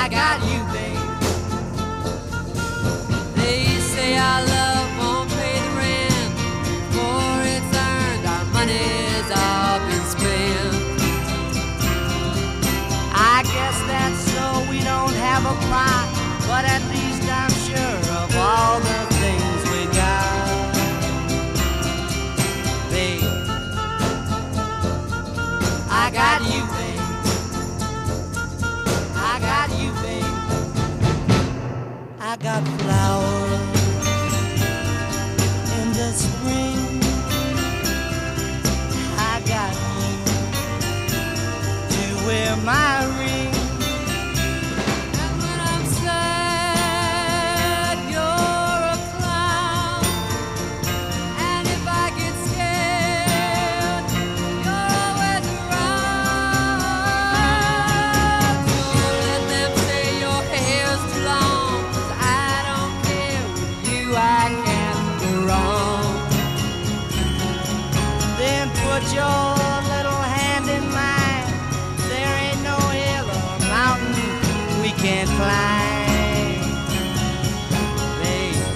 I got you, babe. They say our love won't pay the rent before it's earned. Our money's all been spent. I guess that's so we don't have a plot, but at least I'm sure of all the things we got. Babe, I got you, babe. I got you, babe. I got flowers in the spring. I got you to wear my ring. And when I'm sad, you're a clown. And if I get scared, you're always around. Don't let them say your hair's too long, 'cause I don't care. With you I can't go wrong. Then put your little hand in mine. There ain't no hill or mountain we can't climb. Babe,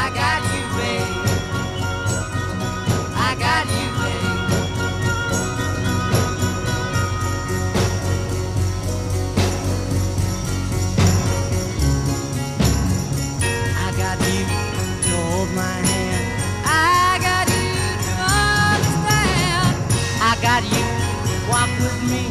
I got you, babe. I got you, babe. I got you to hold my hand. I got you to understand. I got you to walk with me